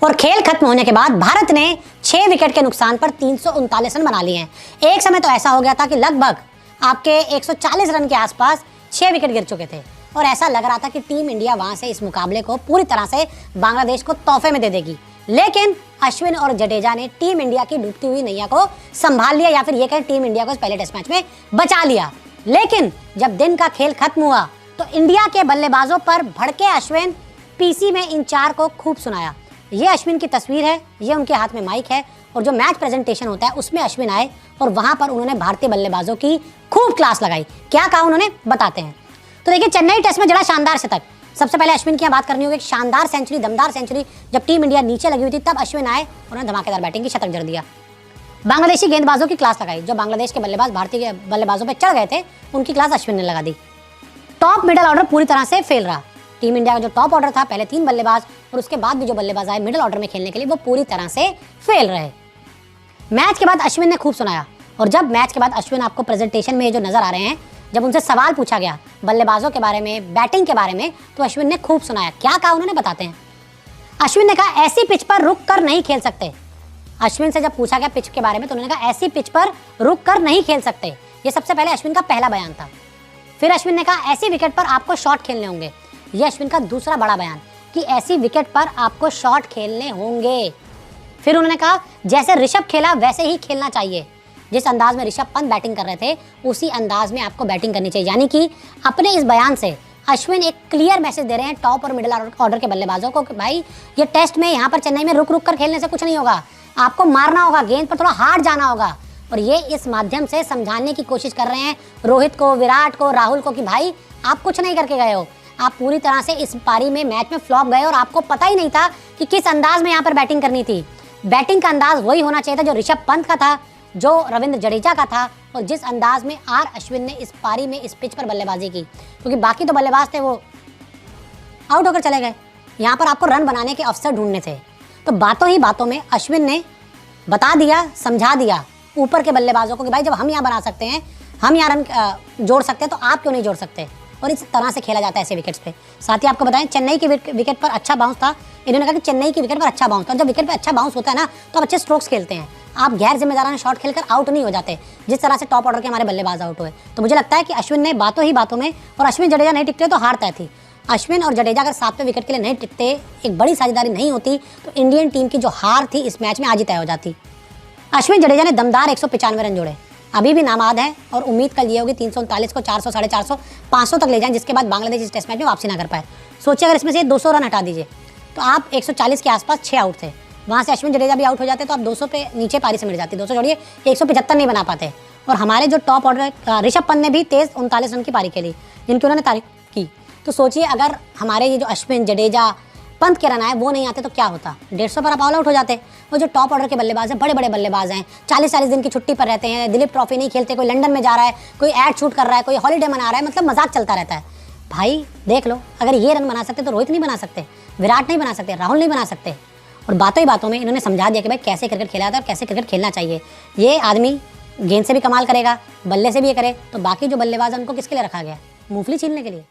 और खेल खत्म होने के बाद भारत ने 6 विकेट के नुकसान पर 339 रन बना लिए हैं। एक समय तो ऐसा हो गया था कि लगभग आपके 140 रन के आसपास 6 विकेट गिर चुके थे और ऐसा लग रहा था कि टीम इंडिया वहां से इस मुकाबले को पूरी तरह से बांग्लादेश को तोहफे में दे देगी। लेकिन अश्विन और जडेजा ने टीम इंडिया की डूबती हुई नैया को संभाल लिया, या फिर ये कहें टीम इंडिया को इस पहले टेस्ट मैच में बचा लिया। लेकिन जब दिन का खेल खत्म हुआ तो इंडिया के बल्लेबाजों पर भड़के अश्विन पीसी में इन 4 को खूब सुनाया। ये अश्विन की तस्वीर है, ये उनके हाथ में माइक है और जो मैच प्रेजेंटेशन होता है उसमें अश्विन आए और वहां पर उन्होंने भारतीय बल्लेबाजों की खूब क्लास लगाई। क्या कहा उन्होंने, बताते हैं। तो देखिए, चेन्नई टेस्ट में जड़ा शानदार शतक। सबसे पहले अश्विन की बात करनी होगी, एक शानदार सेंचुरी, दमदार सेंचुरी। जब टीम इंडिया नीचे लगी हुई थी तब अश्विन आए, उन्होंने धमाकेदार बैटिंग की, शतक जड़ दिया। बांग्लादेशी गेंदबाजों की क्लास लगाई। जो बांग्लादेश के बल्लेबाज भारतीय बल्लेबाजों पर चढ़ गए थे उनकी क्लास अश्विन ने लगा दी। टॉप मिडल ऑर्डर पूरी तरह से फेल रहा। टीम इंडिया का जो टॉप ऑर्डर था, पहले 3 बल्लेबाज और उसके बाद भी जो बल्लेबाज आए मिडिल ऑर्डर में खेलने के लिए, वो पूरी तरह से फेल रहे। मैच के बाद अश्विन ने खूब सुनाया और जब मैच के बाद अश्विन आपको प्रेजेंटेशन में जो नजर आ रहे हैं, जब उनसे सवाल पूछा गया बल्लेबाजों के बारे में, बैटिंग के बारे में, तो अश्विन ने खूब सुनाया। क्या कहा उन्होंने, बताते हैं। अश्विन ने कहा, ऐसी पिच पर रुक कर नहीं खेल सकते। अश्विन से जब पूछा गया पिच के बारे में तो उन्होंने कहा, ऐसी पिच पर रुक कर नहीं खेल सकते। ये सबसे पहले अश्विन का पहला बयान था। फिर अश्विन ने कहा, ऐसी विकेट पर आपको शॉट खेलने होंगे। यह अश्विन का दूसरा बड़ा बयान कि ऐसी विकेट पर आपको शॉट खेलने होंगे। फिर उन्होंने कहा, जैसे ऋषभ खेला वैसे ही खेलना चाहिए। जिस अंदाज में ऋषभ पंत बैटिंग कर रहे थे उसी अंदाज में आपको बैटिंग करनी चाहिए। यानी कि अपने इस बयान से अश्विन एक क्लियर मैसेज दे रहे हैं टॉप और मिडिल ऑर्डर के बल्लेबाजों को कि भाई, ये टेस्ट में यहाँ पर चेन्नई में रुक रुक कर खेलने से कुछ नहीं होगा, आपको मारना होगा, गेंद पर थोड़ा हार्ड जाना होगा। और ये इस माध्यम से समझाने की कोशिश कर रहे हैं रोहित को, विराट को, राहुल को कि भाई आप कुछ नहीं करके गए हो, आप पूरी तरह से इस पारी में मैच में फ्लॉप गए और आपको पता ही नहीं था कि किस अंदाज में यहाँ पर बैटिंग करनी थी। बैटिंग का अंदाज वही होना चाहिए था जो ऋषभ पंत का था, जो रविंद्र जडेजा का था और जिस अंदाज में आर अश्विन ने इस पारी में इस पिच पर बल्लेबाजी की, क्योंकि बाकी तो बल्लेबाज थे वो आउट होकर चले गए। यहाँ पर आपको रन बनाने के अवसर ढूंढने थे। तो बातों ही बातों में अश्विन ने बता दिया, समझा दिया ऊपर के बल्लेबाजों को कि भाई जब हम यहाँ बना सकते हैं, हम यहाँ रन जोड़ सकते हैं, तो आप क्यों नहीं जोड़ सकते। और इस तरह से खेला जाता है ऐसे विकेट्स पे। साथ ही आपको बताएं, चेन्नई की विकेट पर अच्छा बाउंस था। इन्होंने कहा कि चेन्नई की विकेट पर अच्छा बाउंस था। जब विकेट पे अच्छा बाउंस होता है ना तो आप अच्छे स्ट्रोक्स खेलते हैं, आप गैर जिम्मेदाराना शॉट खेलकर आउट नहीं हो जाते, जिस तरह से टॉप ऑर्डर के हमारे बल्लेबाज आउट हुए। तो मुझे लगता है कि अश्विन ने बातों ही बातों में, और अश्विन जडेजा नहीं टिकते तो हार तय थी। अश्विन और जडेजा अगर 7वें विकेट के लिए नहीं टिकते, एक बड़ी साझेदारी नहीं होती, तो इंडियन टीम की जो हार थी इस मैच में आज ही तय हो जाती। अश्विन जडेजा ने दमदार 195 रन जोड़े, अभी भी नामाद है और उम्मीद कल ये होगी 339 को 400, 450, 500 तक ले जाएं, जिसके बाद बांग्लादेश इस टेस्ट मैच में वापसी ना कर पाए। सोचिए अगर इसमें से 200 रन हटा दीजिए तो आप 140 के आसपास 6 आउट थे, वहाँ से अश्विन जडेजा भी आउट हो जाते तो आप 200 पे नीचे पारी से मिट जाती। 200 जोड़िए 175 नहीं बना पाते। और हमारे जो टॉप ऑर्डर ऋषभ पंत ने भी तेज 39 रन की पारी खेली, जिनकी उन्होंने तारीफ की। तो सोचिए अगर हमारे ये जो अश्विन, जडेजा, पंत के रन आए वो नहीं आते तो क्या होता, 150 पर आप ऑल आउट हो जाते। वो जो टॉप ऑर्डर के बल्लेबाज हैं, बड़े बड़े बल्लेबाज हैं, 40-40 दिन की छुट्टी पर रहते हैं, दिलीप ट्रॉफी नहीं खेलते, कोई लंदन में जा रहा है, कोई ऐड शूट कर रहा है, कोई हॉलीडे मना रहा है, मतलब मजाक चलता रहता है। भाई देख लो, अगर ये रन बना सकते तो रोहित नहीं बना सकते, विराट नहीं बना सकते, राहुल नहीं बना सकते। और बातों ही बातों में इन्होंने समझा दिया कि भाई कैसे क्रिकेट खेला जाता है और कैसे क्रिकेट खेलना चाहिए। ये आदमी गेंद से भी कमाल करेगा, बल्ले से भी ये करे, तो बाकी जो बल्लेबाज हैं उनको किसके लिए रखा गया, मूंगफली छीलने के लिए।